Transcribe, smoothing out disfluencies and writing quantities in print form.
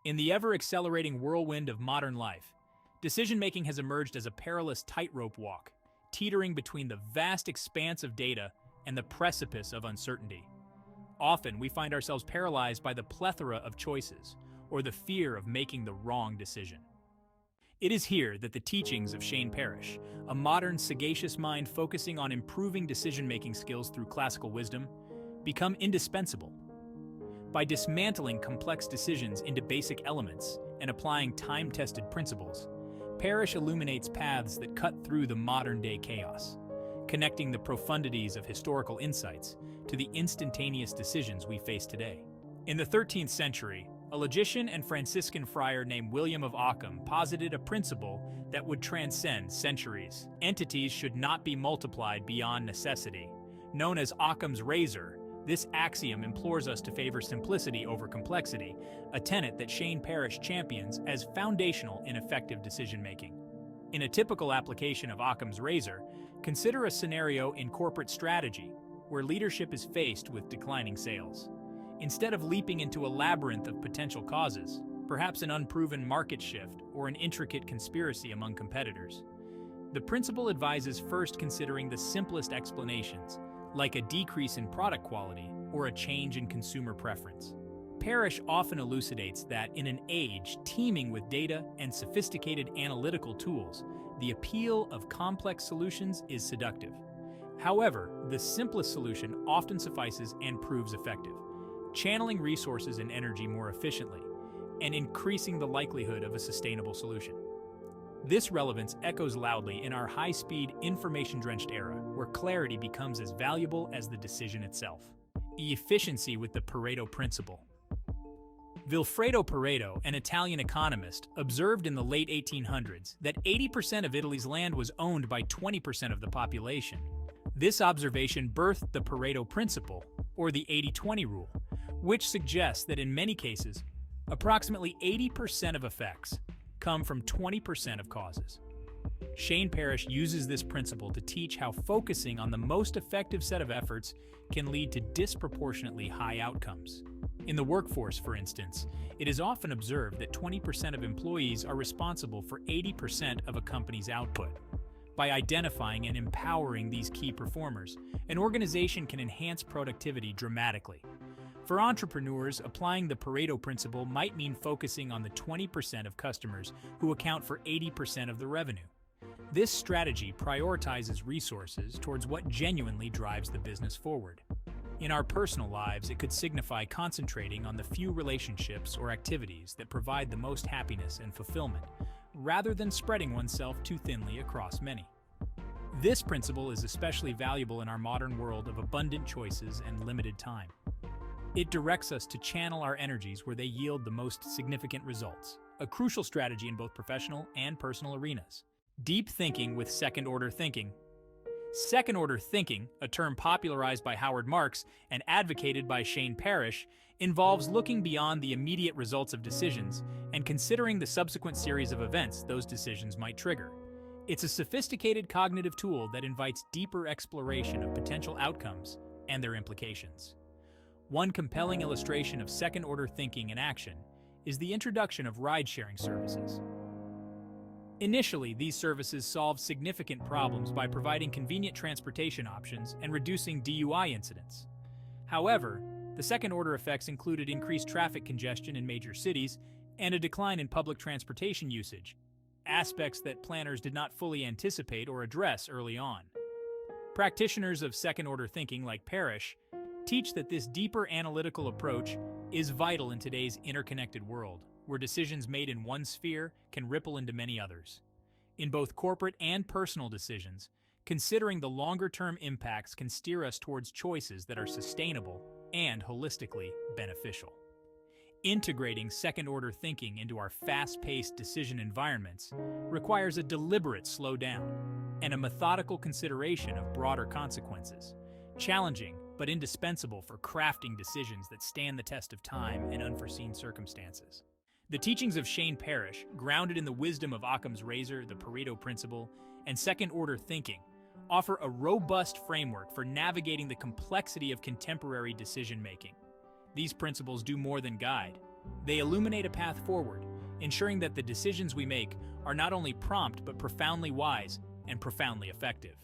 In the ever-accelerating whirlwind of modern life, decision-making has emerged as a perilous tightrope walk, teetering between the vast expanse of data and the precipice of uncertainty. Often, we find ourselves paralyzed by the plethora of choices, or the fear of making the wrong decision. It is here that the teachings of Shane Parrish, a modern, sagacious mind focusing on improving decision-making skills through classical wisdom, become indispensable. By dismantling complex decisions into basic elements and applying time-tested principles, Parrish illuminates paths that cut through the modern-day chaos, connecting the profundities of historical insights to the instantaneous decisions we face today. In the 13th century, a logician and Franciscan friar named William of Ockham posited a principle that would transcend centuries. Entities should not be multiplied beyond necessity. Known as Occam's razor, this axiom implores us to favor simplicity over complexity, a tenet that Shane Parrish champions as foundational in effective decision-making. In a typical application of Occam's razor, consider a scenario in corporate strategy where leadership is faced with declining sales. Instead of leaping into a labyrinth of potential causes, perhaps an unproven market shift or an intricate conspiracy among competitors, the principle advises first considering the simplest explanations, like a decrease in product quality or a change in consumer preference. Parrish often elucidates that in an age teeming with data and sophisticated analytical tools, the appeal of complex solutions is seductive. However, the simplest solution often suffices and proves effective, channeling resources and energy more efficiently, and increasing the likelihood of a sustainable solution. This relevance echoes loudly in our high-speed, information-drenched era, where clarity becomes as valuable as the decision itself. Efficiency with the Pareto principle. Vilfredo Pareto, an Italian economist, observed in the late 1800s that 80% of Italy's land was owned by 20% of the population. This observation birthed the Pareto principle, or the 80-20 rule, which suggests that in many cases, approximately 80% of effects come from 20% of causes. Shane Parrish uses this principle to teach how focusing on the most effective set of efforts can lead to disproportionately high outcomes. In the workforce, for instance, it is often observed that 20% of employees are responsible for 80% of a company's output. By identifying and empowering these key performers, an organization can enhance productivity dramatically. For entrepreneurs, applying the Pareto principle might mean focusing on the 20% of customers who account for 80% of the revenue. This strategy prioritizes resources towards what genuinely drives the business forward. In our personal lives, it could signify concentrating on the few relationships or activities that provide the most happiness and fulfillment, rather than spreading oneself too thinly across many. This principle is especially valuable in our modern world of abundant choices and limited time. It directs us to channel our energies where they yield the most significant results, a crucial strategy in both professional and personal arenas. Deep thinking with second-order thinking. Second-order thinking, a term popularized by Howard Marks and advocated by Shane Parrish, involves looking beyond the immediate results of decisions and considering the subsequent series of events those decisions might trigger. It's a sophisticated cognitive tool that invites deeper exploration of potential outcomes and their implications. One compelling illustration of second-order thinking in action is the introduction of ride-sharing services. Initially, these services solved significant problems by providing convenient transportation options and reducing DUI incidents. However, the second-order effects included increased traffic congestion in major cities and a decline in public transportation usage, aspects that planners did not fully anticipate or address early on. Practitioners of second-order thinking like Parrish teach that this deeper analytical approach is vital in today's interconnected world, where decisions made in one sphere can ripple into many others. In both corporate and personal decisions, considering the longer-term impacts can steer us towards choices that are sustainable and holistically beneficial. Integrating second-order thinking into our fast-paced decision environments requires a deliberate slowdown and a methodical consideration of broader consequences, challenging but indispensable for crafting decisions that stand the test of time and unforeseen circumstances. The teachings of Shane Parrish, grounded in the wisdom of Occam's razor, the Pareto principle, and second-order thinking, offer a robust framework for navigating the complexity of contemporary decision-making. These principles do more than guide. They illuminate a path forward, ensuring that the decisions we make are not only prompt but profoundly wise and profoundly effective.